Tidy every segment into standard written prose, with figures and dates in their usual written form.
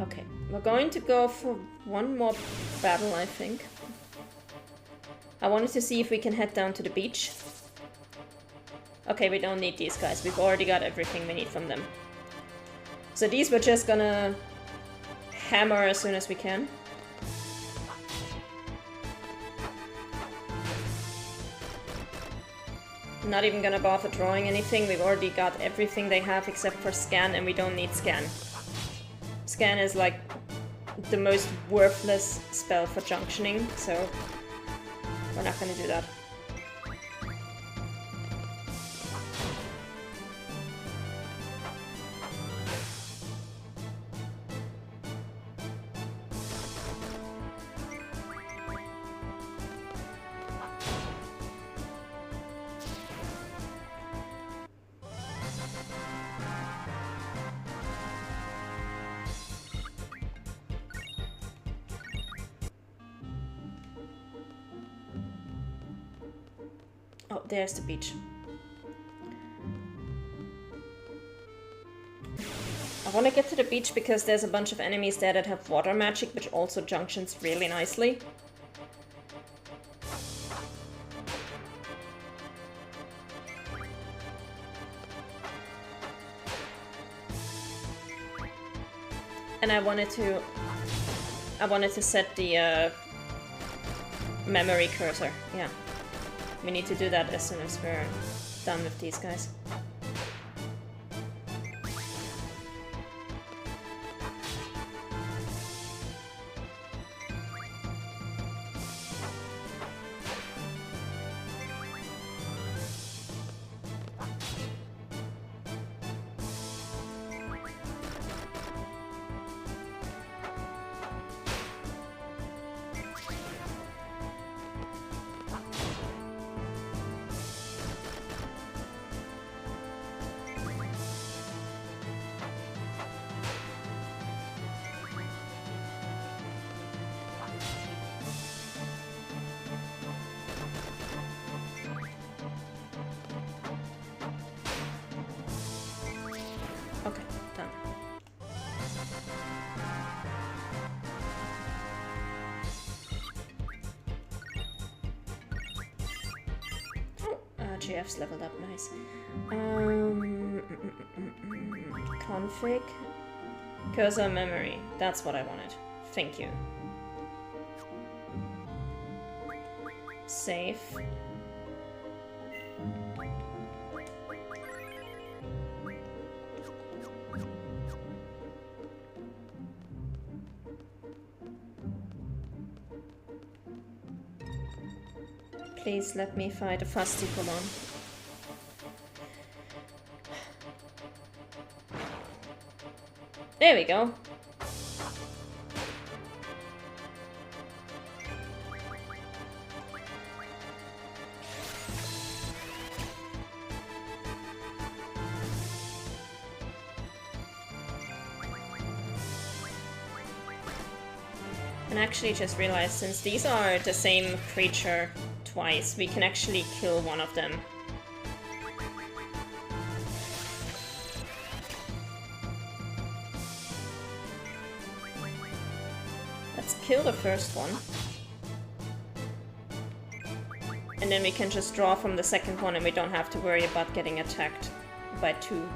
Okay, we're going to go for one more battle, I think. I wanted to see if we can head down to the beach. Okay, we don't need these guys. We've already got everything we need from them. So these we're just gonna hammer as soon as we can. Not even gonna bother drawing anything. We've already got everything they have except for scan, and we don't need scan. Scan is like the most worthless spell for junctioning, so we're not gonna do that. Oh, there's the beach. I want to get to the beach because there's a bunch of enemies there that have water magic, which also junctions really nicely. And I wanted to set the memory cursor, yeah. We need to do that as soon as we're done with these guys. Okay, done. Oh, GF's leveled up, nice. Config. Cursor memory. That's what I wanted. Thank you. Save. Please let me fight a fusty Pokemon. There we go. And actually just realized, since these are the same creature twice, we can actually kill one of them. Let's kill the first one. And then we can just draw from the second one and we don't have to worry about getting attacked by two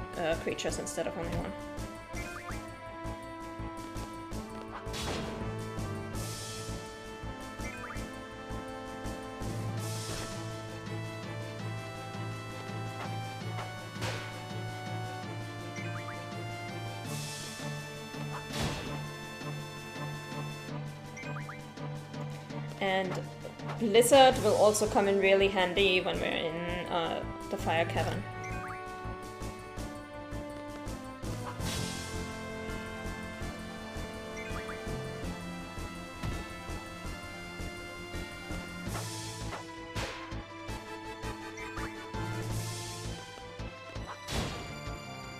creatures instead of only one. And Blizzard will also come in really handy when we're in the Fire Cavern.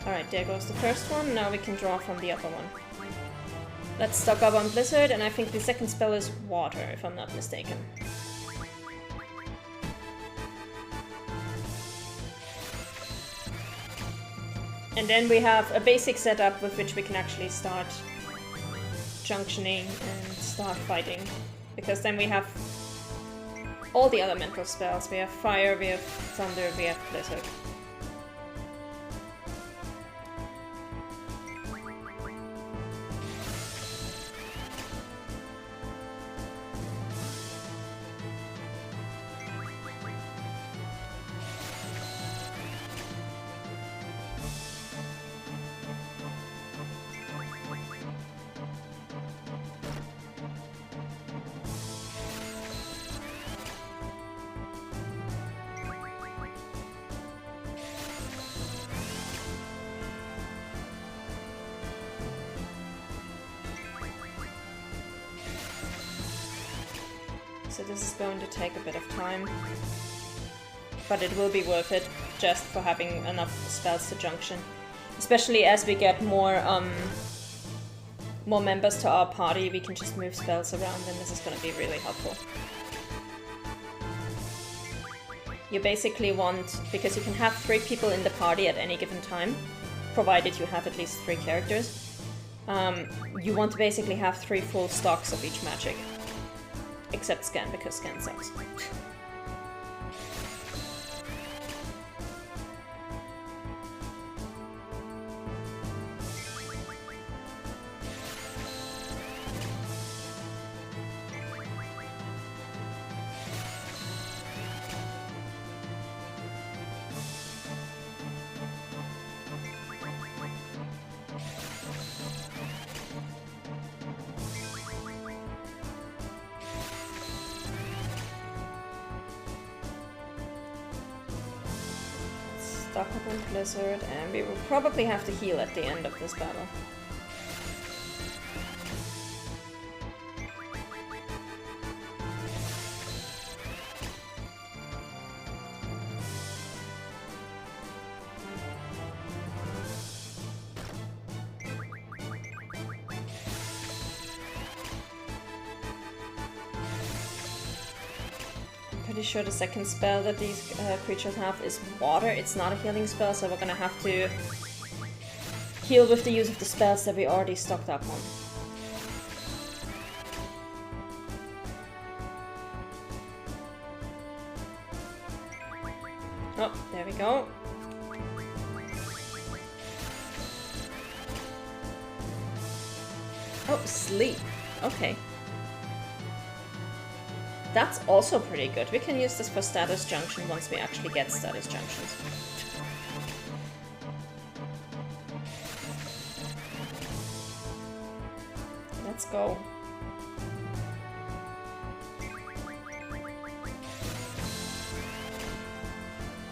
Alright, there goes the first one. Now we can draw from the other one. Let's stock up on Blizzard, and I think the second spell is Water, if I'm not mistaken. And then we have a basic setup with which we can actually start junctioning and start fighting. Because then we have all the elemental spells. We have fire, we have thunder, we have blizzard. So this is going to take a bit of time, but it will be worth it just for having enough spells to junction. Especially as we get more members to our party, we can just move spells around, and this is going to be really helpful. You basically want, because you can have 3 people in the party at any given time, provided you have at least 3 characters, you want to basically have 3 full stocks of each magic. Except Scan, because Scan sucks. Stock up on Blizzard, and we will probably have to heal at the end of this battle. Pretty sure the second spell that these creatures have is water. It's not a healing spell, so we're gonna have to heal with the use of the spells that we already stocked up on. Oh, there we go. Oh, sleep. Okay. That's also pretty good. We can use this for status junction once we actually get status junctions. Let's go.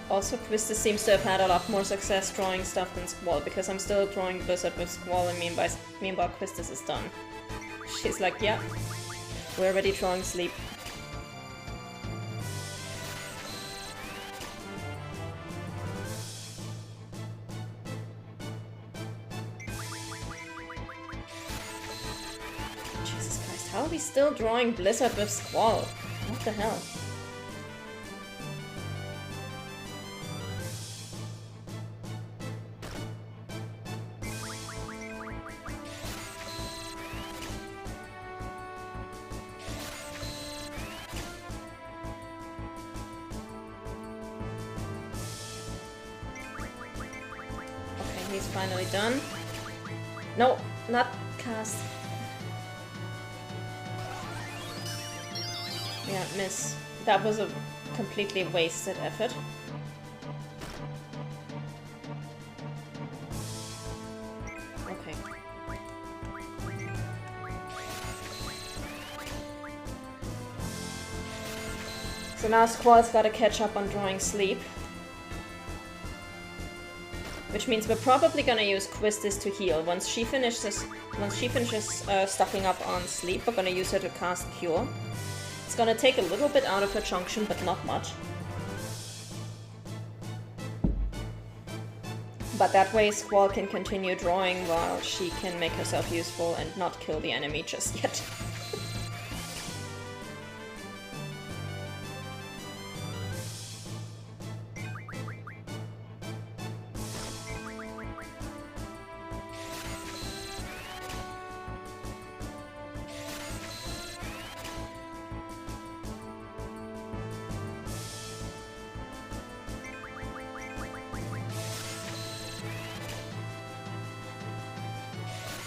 Also, Quista seems to have had a lot more success drawing stuff than Squall, because I'm still drawing Blizzard with Squall, and meanwhile Quistis is done. She's like, yeah, we're already drawing sleep. How are we still drawing Blizzard with Squall? What the hell? Okay, he's finally done. No, not cast. Yeah, miss. That was a completely wasted effort. Okay. So now Squall's gotta catch up on drawing sleep. Which means we're probably gonna use Quistis to heal. Once she finishes stocking up on sleep, we're gonna use her to cast Cure. It's gonna take a little bit out of her junction, but not much. But that way Squall can continue drawing while she can make herself useful and not kill the enemy just yet.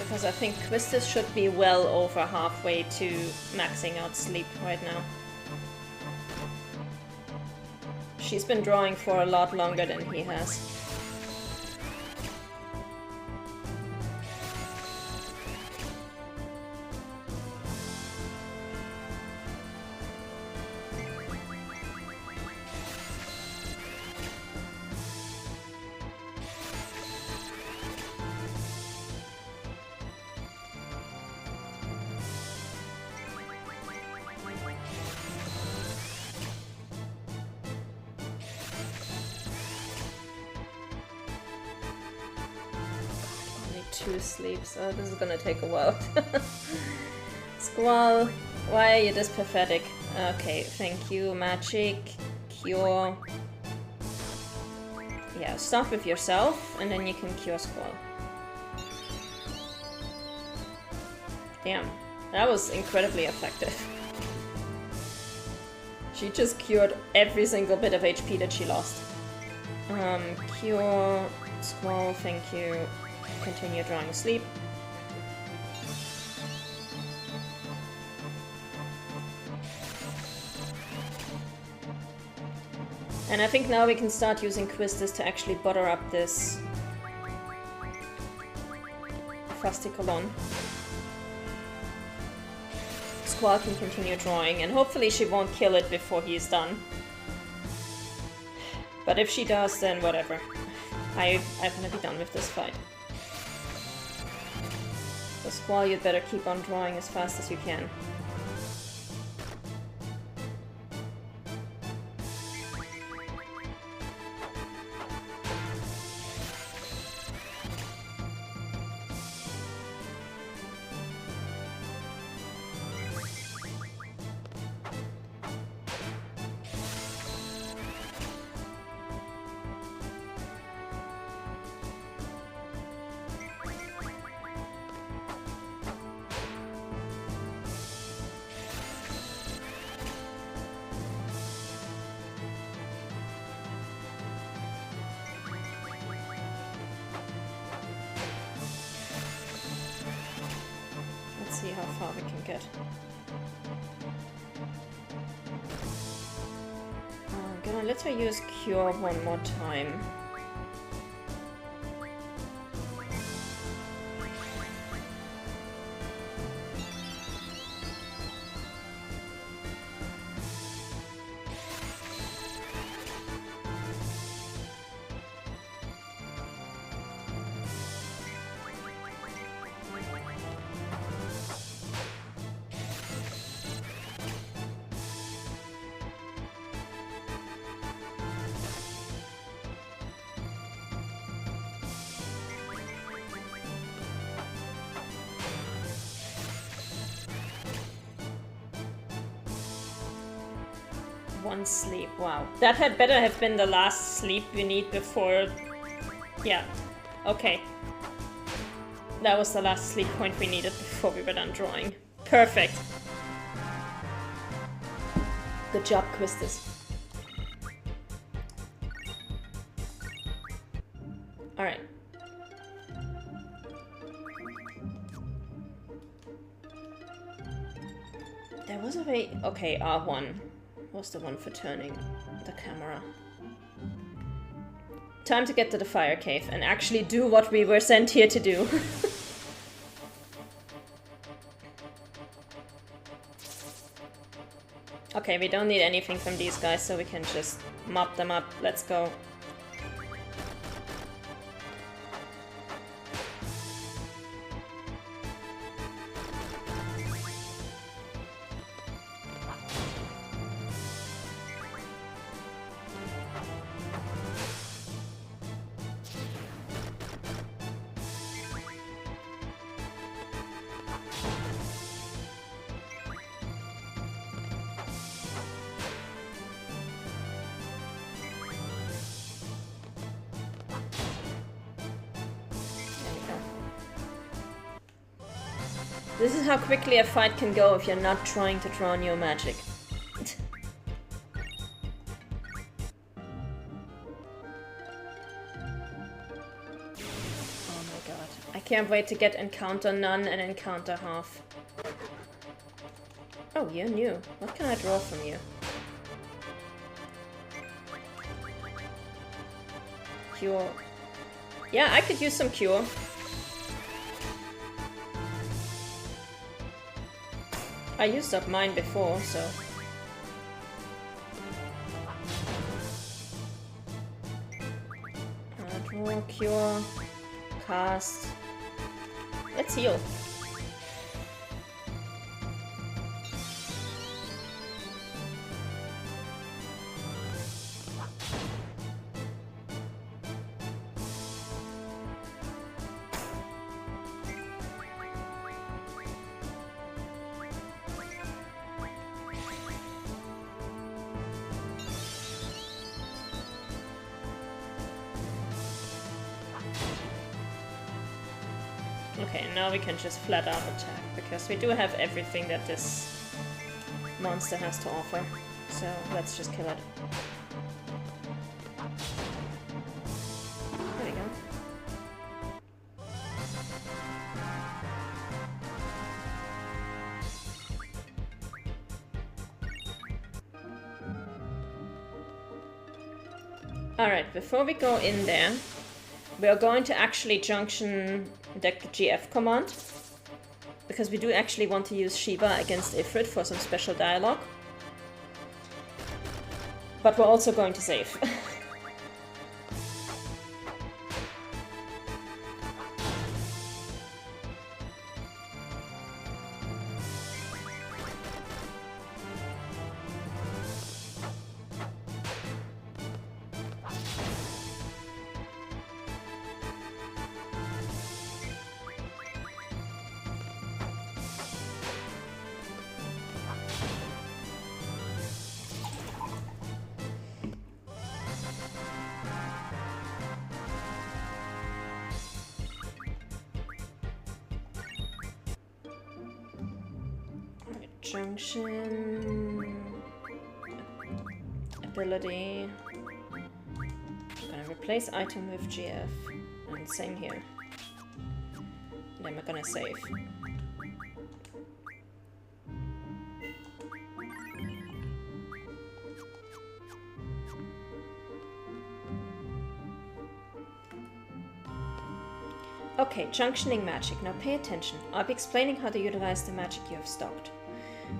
Because I think Quistis should be well over halfway to maxing out sleep right now. She's been drawing for a lot longer than he has. Two sleeps. Oh, this is gonna take a while. Squall, why are you this pathetic? Okay, thank you. Magic, cure. Yeah, start with yourself, and then you can cure Squall. Damn, that was incredibly effective. She just cured every single bit of HP that she lost. Cure, Squall, thank you. Continue drawing sleep. And I think now we can start using Quistis to actually butter up this Fasticolon. Squall can continue drawing, and hopefully she won't kill it before he's done. But if she does, then whatever. I'm gonna be done with this fight. So Squall, you'd better keep on drawing as fast as you can. See how far we can get. I'm gonna let her use Cure one more time. One sleep, wow. That had better have been the last sleep we need before... Yeah, okay. That was the last sleep point we needed before we were done drawing. Perfect. Good job, Quistis. Alright. There was a way... Okay, R1. Was the one for turning the camera. Time to get to the fire cave and actually do what we were sent here to do. Okay, we don't need anything from these guys, so we can just mop them up. Let's go. This is how quickly a fight can go if you're not trying to draw new magic. Oh my god. I Can't wait to get encounter none and encounter half. Oh, you're new. What can I draw from you? Cure. Yeah, I could use some cure. I used up mine before, so... Draw, cure, cast. Let's heal. Okay, now we can just flat out attack, because we do have everything that this monster has to offer. So let's just kill it. There we go. Alright, before we go in there, we are going to actually junction the GF command, because we do actually want to use Shiva against Ifrit for some special dialogue. But we're also going to save. Junction ability. I'm gonna replace item with GF, and same here. And then we're gonna save. Okay, junctioning magic. Now pay attention. I'll be explaining how to utilize the magic you have stocked.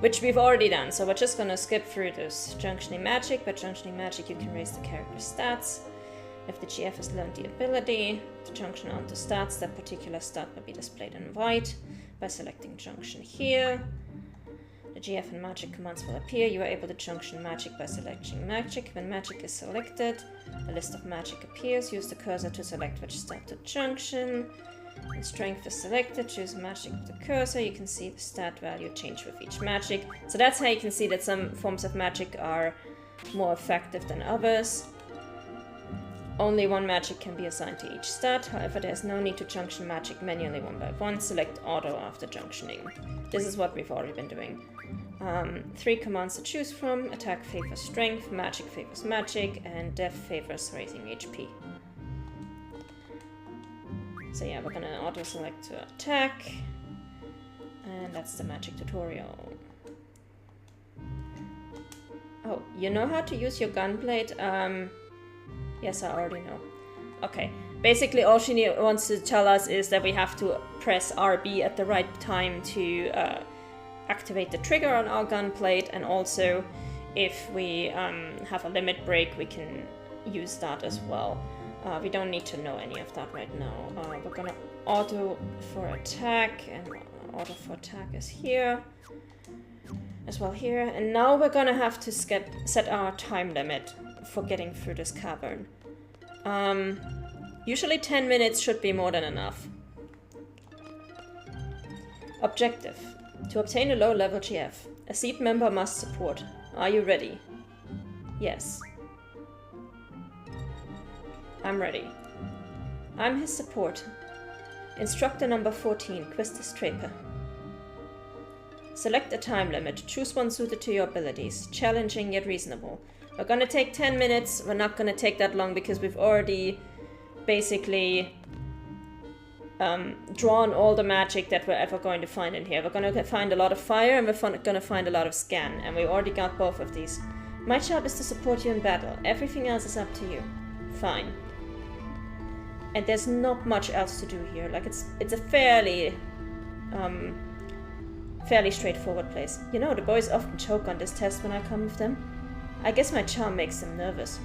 Which we've already done, so we're just gonna skip through this. Junctioning magic. By junctioning magic, you can raise the character's stats. If the GF has learned the ability to junction onto stats, that particular stat will be displayed in white. By selecting junction here, the GF and magic commands will appear. You are able to junction magic by selecting magic. When magic is selected, a list of magic appears. Use the cursor to select which stat to junction. When strength is selected, choose magic with the cursor. You can see the stat value change with each magic. So that's how you can see that some forms of magic are more effective than others. Only one magic can be assigned to each stat. However, there's no need to junction magic manually one by one. Select auto after junctioning. This is what we've already been doing. 3 commands to choose from. Attack favors strength, magic favors magic, and death favors raising HP. So yeah, we're gonna auto-select to attack, and that's the magic tutorial. Oh, you know how to use your gunblade? Yes, I already know. Okay, basically all she wants to tell us is that we have to press RB at the right time to activate the trigger on our gunblade, and also if we have a limit break, we can use that as well. We don't need to know any of that right now. We're gonna auto for attack, and auto for attack is here, as well here. And now we're gonna have to set our time limit for getting through this cavern. Usually 10 minutes should be more than enough. Objective: to obtain a low-level GF, a seed member must support. Are you ready? Yes. I'm ready. I'm his support. Instructor number 14, Quistis Draper. Select a time limit. Choose one suited to your abilities. Challenging yet reasonable. We're gonna take 10 minutes. We're not gonna take that long because we've already basically drawn all the magic that we're ever going to find in here. We're going to find a lot of fire and we're going to find a lot of scan, and we already got both of these. My job is to support you in battle. Everything else is up to you. Fine. And there's not much else to do here. Like, it's a fairly straightforward place. You know, the boys often choke on this test when I come with them. I guess my charm makes them nervous.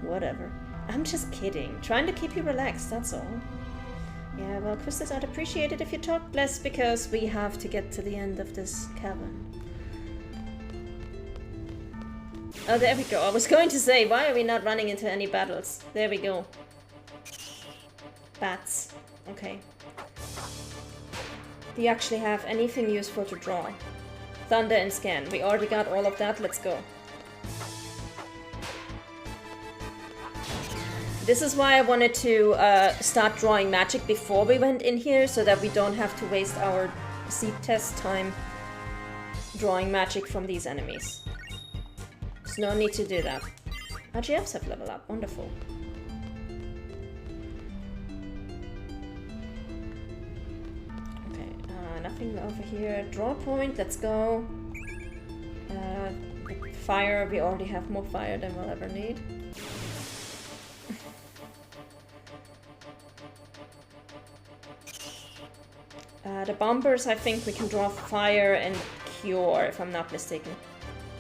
Whatever. I'm just kidding. Trying to keep you relaxed, that's all. Yeah, well, Christus, I'd appreciate it if you talked less, because we have to get to the end of this cavern. Oh, there we go. I was going to say, why are we not running into any battles? There we go. Bats. Okay. Do you actually have anything useful to draw? Thunder and scan. We already got all of that. Let's go. This is why I wanted to start drawing magic before we went in here, so that we don't have to waste our seed test time drawing magic from these enemies. There's no need to do that. Our GFs have leveled up. Wonderful. Okay, nothing over here. Draw point, let's go. Fire, we already have more fire than we'll ever need. The bombers, I think we can draw fire and cure, if I'm not mistaken.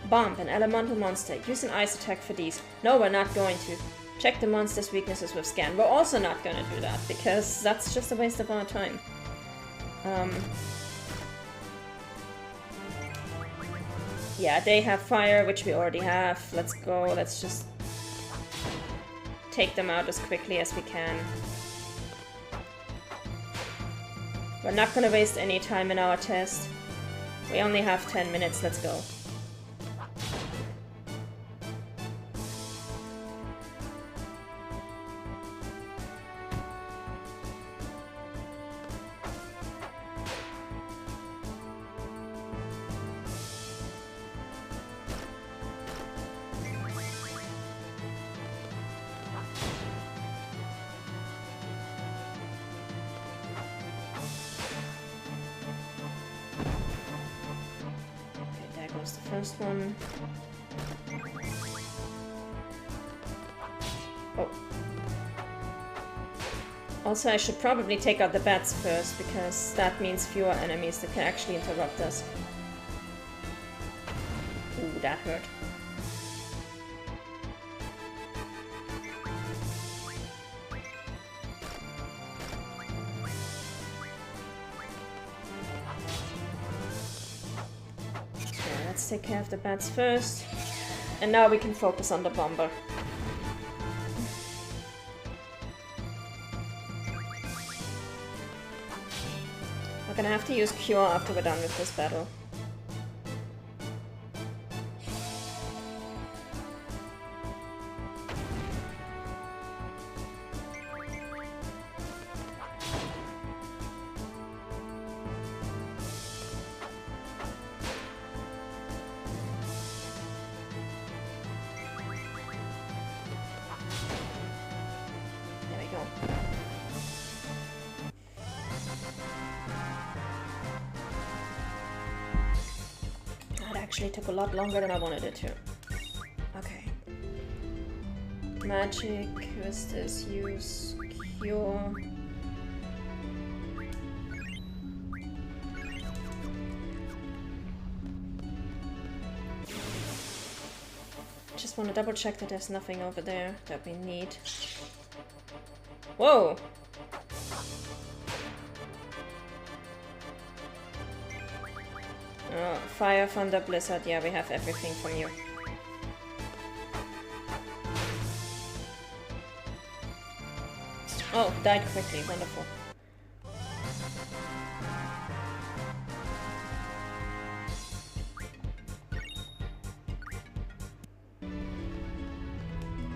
Bomb, an elemental monster. Use an ice attack for these. No, we're not going to. Check the monster's weaknesses with scan. We're also not going to do that, because that's just a waste of our time. Yeah, they have fire, which we already have. Let's go. Let's just take them out as quickly as we can. We're not going to waste any time in our test. We only have 10 minutes. Let's go. One. Oh. Also, I should probably take out the bats first, because that means fewer enemies that can actually interrupt us. Ooh, that hurt. Take care of the bats first, and now we can focus on the bomber. We're gonna have to use cure after we're done with this battle. Took a lot longer than I wanted it to. Okay. Magic, who's this? Use cure. Just want to double check that there's nothing over there that we need. Whoa! Fire, thunder, blizzard. Yeah, we have everything from you. Oh, died quickly. Wonderful.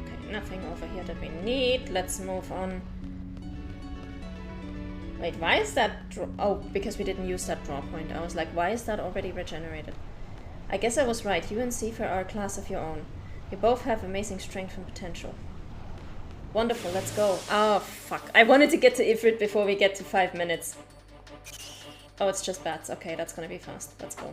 Okay, nothing over here that we need. Let's move on. Wait, why is that oh, because we didn't use that draw point. I was like, why is that already regenerated? I guess I was right. You and Seifer are a class of your own. You both have amazing strength and potential. Wonderful, let's go. Oh, fuck. I wanted to get to Ifrit before we get to 5 minutes. Oh, it's just bats. Okay, that's gonna be fast. Let's go.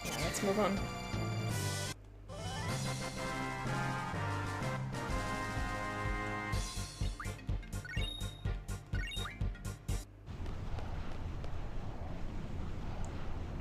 Yeah, let's move on.